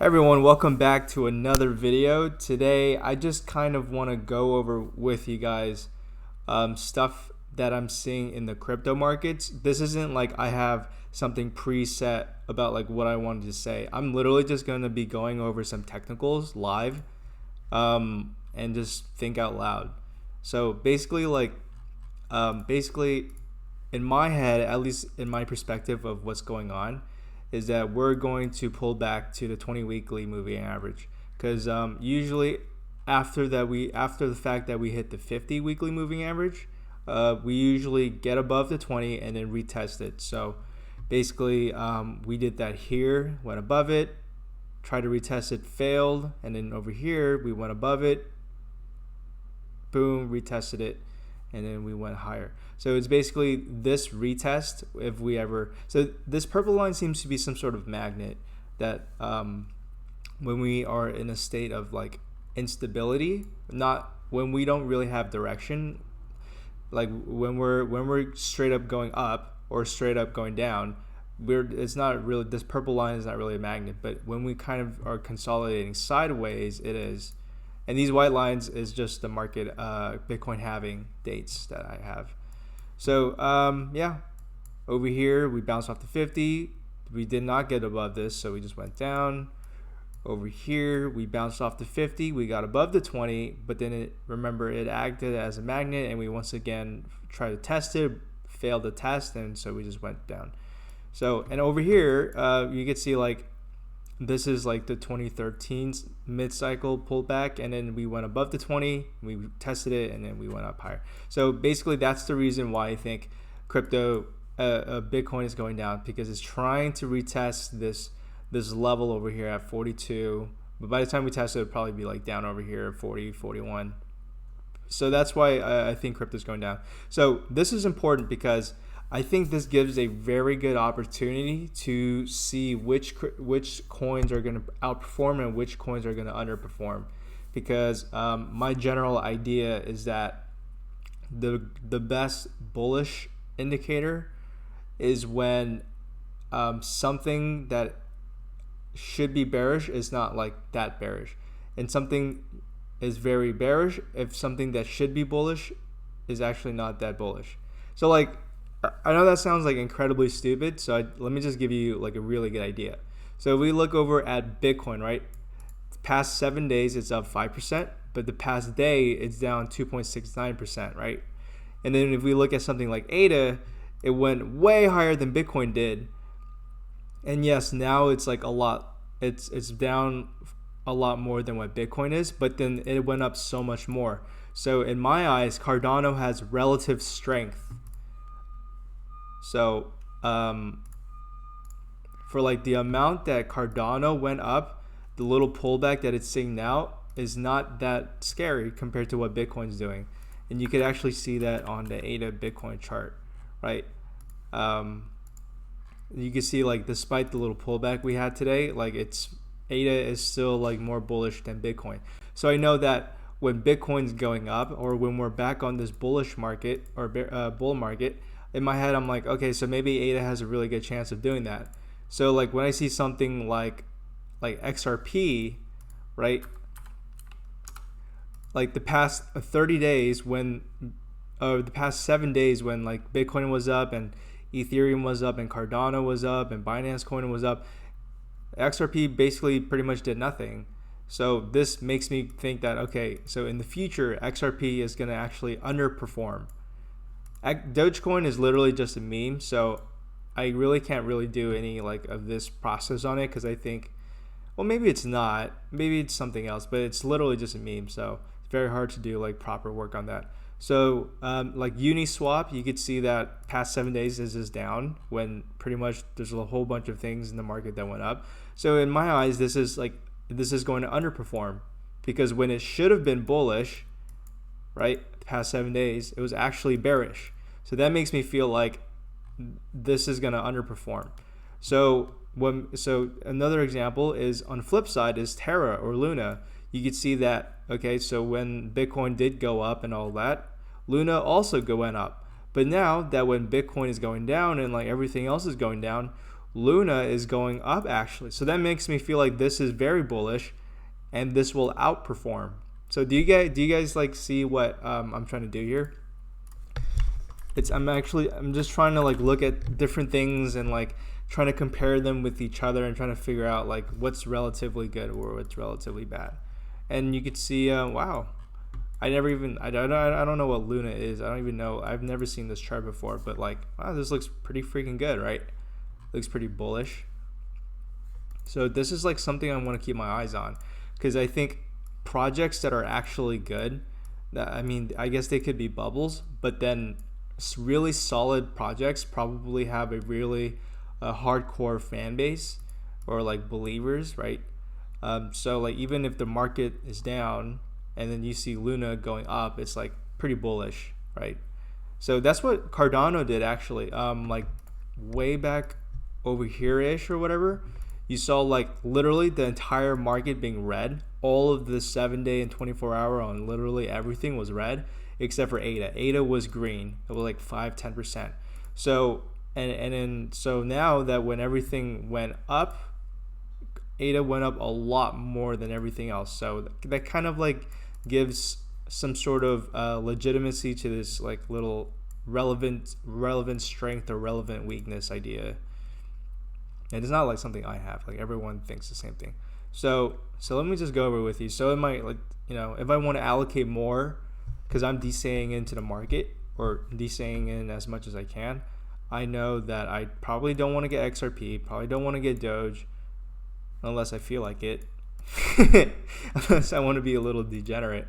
Everyone, welcome back to another video. Today, I just kind of want to go over with you guys stuff that I'm seeing in the crypto markets. This isn't like I have something preset about like what I wanted to say. I'm literally just going to be going over some technicals live and just think out loud. So basically, basically, in my head, at least in my perspective of what's going on, is that we're going to pull back to the 20 weekly moving average, because usually after the fact that we hit the 50 weekly moving average, we usually get above the 20 and then retest it. So basically, we did that here, went above it, tried to retest it, failed, and then over here we went above it, boom, retested it, and then we went higher. So it's basically this retest if we ever. So this purple line seems to be some sort of magnet that when we are in a state of like instability, not when we don't really have direction, like when we're straight up going up or straight up going down, it's not really, this purple line is not really a magnet. But when we kind of are consolidating sideways, it is. And these white lines is just the market Bitcoin halving dates that I have. So yeah, over here we bounced off the 50. We did not get above this, so we just went down. Over here we bounced off the 50. We got above the 20, but then remember it acted as a magnet, and we once again tried to test it, failed the test, and so we just went down. So, and over here you can see like this is like the 2013 mid-cycle pullback, and then we went above the 20, we tested it, and then we went up higher. So basically that's the reason why I think crypto Bitcoin is going down, because it's trying to retest this level over here at 42, but by the time we test it, it'll probably be like down over here at 40, 41. So that's why I think crypto is going down. So this is important because I think this gives a very good opportunity to see which coins are going to outperform and which coins are going to underperform, because my general idea is that the best bullish indicator is when something that should be bearish is not like that bearish, and something is very bearish if something that should be bullish is actually not that bullish. So like, I know that sounds like incredibly stupid, so let me just give you like a really good idea. So if we look over at Bitcoin, right? The past 7 days it's up 5%, but the past day it's down 2.69%, right? And then if we look at something like ADA, it went way higher than Bitcoin did. And yes, now it's like a lot, it's down a lot more than what Bitcoin is, but then it went up so much more. So in my eyes, Cardano has relative strength. So for like the amount that Cardano went up, the little pullback that it's seeing now is not that scary compared to what Bitcoin's doing. And you could actually see that on the ADA Bitcoin chart, right? You can see like despite the little pullback we had today, like ADA is still like more bullish than Bitcoin. So I know that when Bitcoin's going up, or when we're back on this bullish market or bull market, in my head I'm like, okay, so maybe ADA has a really good chance of doing that. So like when I see something like XRP, right, like the past 30 days when the past 7 days when like Bitcoin was up and Ethereum was up and Cardano was up and Binance Coin was up, XRP basically pretty much did nothing. So this makes me think that, okay, so in the future XRP is going to actually underperform. Dogecoin is literally just a meme, so I really can't really do any like of this process on it, because I think, well, maybe it's not, maybe it's something else, but it's literally just a meme, so it's very hard to do like proper work on that. So like Uniswap, you could see that past 7 days is down when pretty much there's a whole bunch of things in the market that went up. So in my eyes, this is going to underperform, because when it should have been bullish, right, the past 7 days, it was actually bearish. So that makes me feel like this is going to underperform. So another example is on the flip side is Terra or Luna. You could see that, okay, so when Bitcoin did go up and all that, Luna also went up. But now that when Bitcoin is going down and like everything else is going down, Luna is going up actually. So that makes me feel like this is very bullish and this will outperform. So do you guys like see what I'm trying to do here? I'm just trying to like look at different things and like trying to compare them with each other and trying to figure out like what's relatively good or what's relatively bad. And you could see, wow, I don't know what Luna is. I don't even know. I've never seen this chart before, but like, wow, this looks pretty freaking good, right? Looks pretty bullish. So this is like something I want to keep my eyes on, because I think projects that are actually good, I mean, I guess they could be bubbles, but then really solid projects probably have a really hardcore fan base or like believers, right? So like even if the market is down and then you see Luna going up, it's like pretty bullish, right? So that's what Cardano did actually. Like way back over here-ish or whatever, you saw like literally the entire market being red. All of the 7-day and 24-hour on literally everything was red except for ADA. ADA was green. It was like 5-10%. So so now that when everything went up, ADA went up a lot more than everything else. So that kind of like gives some sort of legitimacy to this like little relevant strength or relevant weakness idea. And it's not like something I have. Like everyone thinks the same thing. So let me just go over with you. So it might like, you know, if I want to allocate more because I'm DCAing into the market or DCAing in as much as I can, I know that I probably don't want to get XRP, probably don't want to get Doge unless I feel like it. Unless I want to be a little degenerate.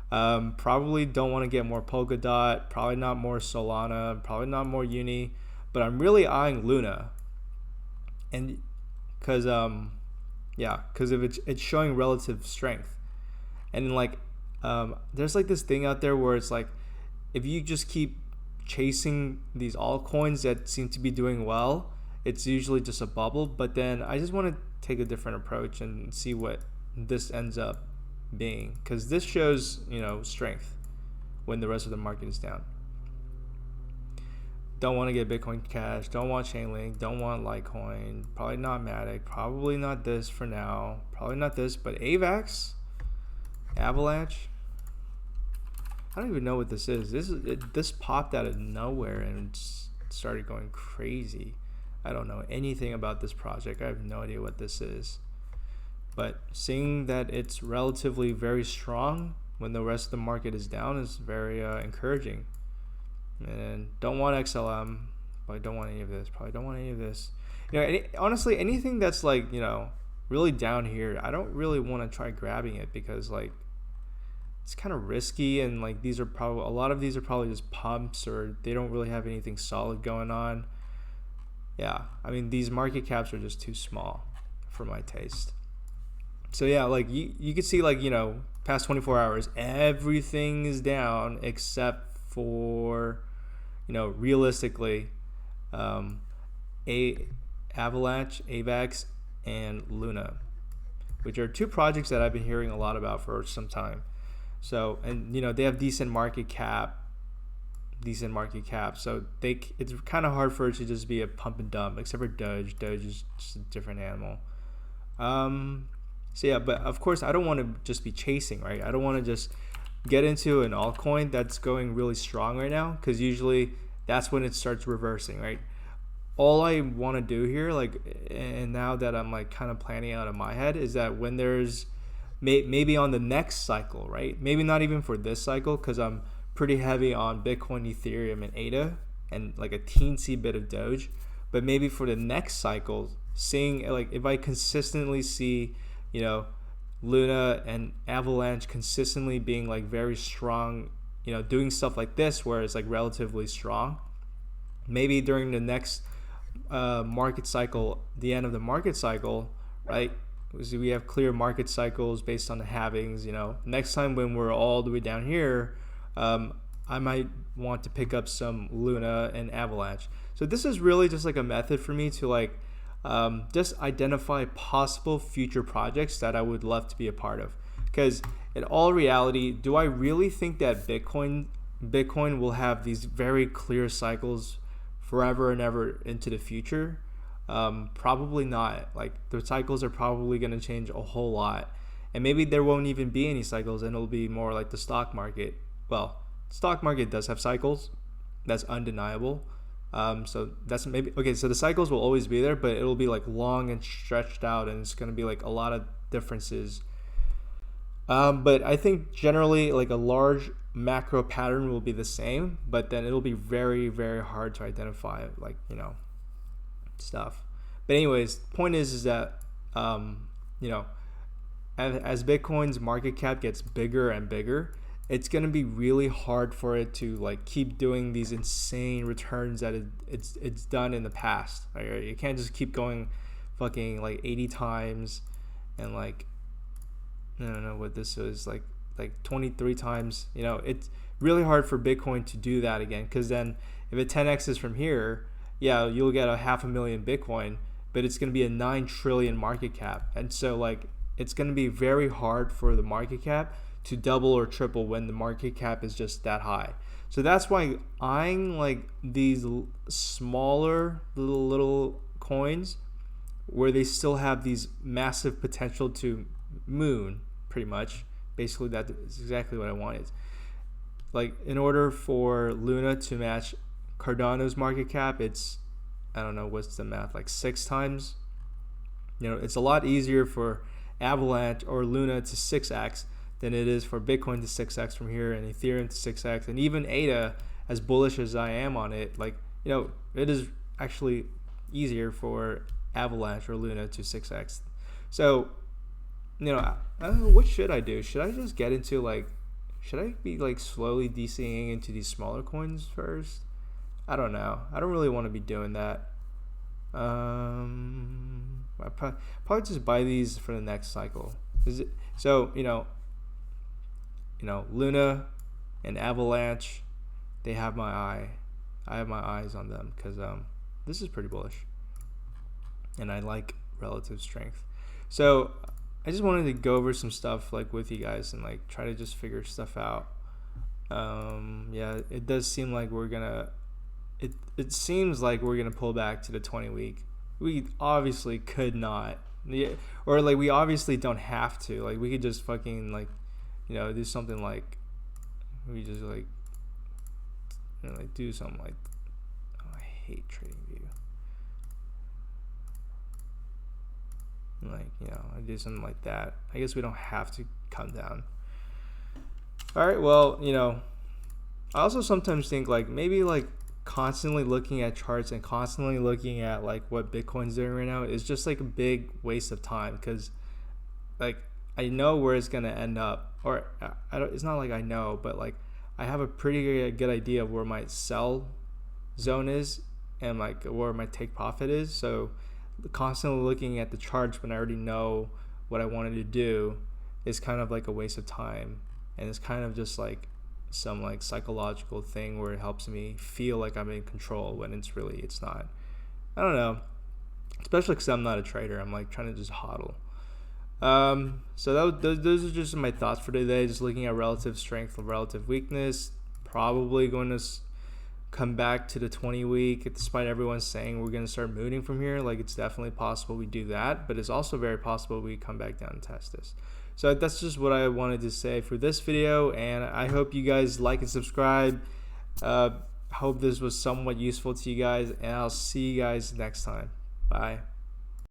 Probably don't want to get more Polkadot, probably not more Solana, probably not more Uni, but I'm really eyeing Luna. And because if it's showing relative strength, and like there's like this thing out there where it's like if you just keep chasing these altcoins that seem to be doing well, it's usually just a bubble. But then I just want to take a different approach and see what this ends up being, because this shows, you know, strength when the rest of the market is down. Don't want to get Bitcoin Cash, don't want Chainlink, don't want Litecoin, probably not Matic, probably not this for now, probably not this, but AVAX, Avalanche, I don't even know what this is. This popped out of nowhere and started going crazy. I don't know anything about this project. I have no idea what this is. But seeing that it's relatively very strong when the rest of the market is down is very encouraging. And don't want XLM, probably don't want any of this, probably don't want any of this. You know, honestly, anything that's like, you know, really down here, I don't really want to try grabbing it because like it's kind of risky, and like these are probably, a lot of these are probably just pumps or they don't really have anything solid going on. Yeah, I mean, these market caps are just too small for my taste. So yeah, like you could see like, you know, past 24 hours, everything is down except for, you know, realistically, Avalanche, AVAX, and Luna, which are two projects that I've been hearing a lot about for some time. So, and you know, they have decent market cap. So it's kind of hard for it to just be a pump and dump, except for Doge. Doge is just a different animal. So yeah, but of course I don't want to just be chasing, right? I don't want to just get into an altcoin that's going really strong right now, because usually that's when it starts reversing, right? All I want to do here, like, and now that I'm like kind of planning out in my head, is that when there's maybe on the next cycle, right? Maybe not even for this cycle, because I'm pretty heavy on Bitcoin, Ethereum, and ADA, and like a teensy bit of Doge. But maybe for the next cycle, seeing like if I consistently see, you know, Luna and Avalanche consistently being like very strong, you know, doing stuff like this where it's like relatively strong, maybe during the next market cycle, the end of the market cycle, right? So we have clear market cycles based on the halvings. You know, next time when we're all the way down here, I might want to pick up some Luna and Avalanche. So this is really just like a method for me to like just identify possible future projects that I would love to be a part of. Because in all reality, do I really think that Bitcoin will have these very clear cycles forever and ever into the future? Probably not. Like the cycles are probably going to change a whole lot, and maybe there won't even be any cycles, and it'll be more like the stock market. Well, stock market does have cycles, that's undeniable. So that's maybe okay. So the cycles will always be there, but it'll be like long and stretched out, and it's going to be like a lot of differences. But I think generally like a large macro pattern will be the same, but then it'll be very, very hard to identify like, stuff. But anyways, point is that, you know, as Bitcoin's market cap gets bigger and bigger, it's going to be really hard for it to like keep doing these insane returns that it's done in the past. Like, you can't just keep going fucking like 80 times and like, I don't know what this is, like 23 times. It's really hard for Bitcoin to do that again, because then if it 10x's from here, yeah, you'll get a 500,000 Bitcoin, but it's going to be a 9 trillion market cap. And so like it's going to be very hard for the market cap to double or triple when the market cap is just that high. So that's why eyeing like these smaller little coins where they still have these massive potential to moon, pretty much. Basically, that is exactly what I wanted. Like, in order for Luna to match Cardano's market cap, it's, I don't know, what's the math, like 6 times? It's a lot easier for Avalanche or Luna to 6x than it is for Bitcoin to 6x from here, and Ethereum to 6x, and even ADA, as bullish as I am on it, like, it is actually easier for Avalanche or Luna to 6x. So, I don't know, what should I do? Should I just get into like, should I be like slowly DCing into these smaller coins first? I don't know. I don't really want to be doing that. I probably just buy these for the next cycle. So, Luna and Avalanche, they have my eye. I have my eyes on them because this is pretty bullish, and I like relative strength. So I just wanted to go over some stuff like with you guys and like try to just figure stuff out. Yeah, it does seem like it seems like we're gonna pull back to the 20 week. We obviously could not, or like we obviously don't have to. Like we could just fucking like, do something like, we just like, like do something like, oh, I hate TradingView. Like, I do something like that. I guess we don't have to come down. All right, well, I also sometimes think like maybe like constantly looking at charts and constantly looking at like what Bitcoin's doing right now is just like a big waste of time, because like I know where it's gonna end up, or it's not like I know, but like I have a pretty good idea of where my sell zone is and like where my take profit is. So constantly looking at the charts when I already know what I wanted to do is kind of like a waste of time, and it's kind of just like some like psychological thing where it helps me feel like I'm in control when it's not. I don't know, especially because I'm not a trader. I'm like trying to just hodl. So those are just my thoughts for today, just looking at relative strength and relative weakness. Probably going to come back to the 20 week, despite everyone saying we're going to start mooning from here. Like, it's definitely possible we do that, but it's also very possible we come back down and test this. So that's just what I wanted to say for this video, and I hope you guys like and subscribe. Hope this was somewhat useful to you guys, and I'll see you guys next time. Bye.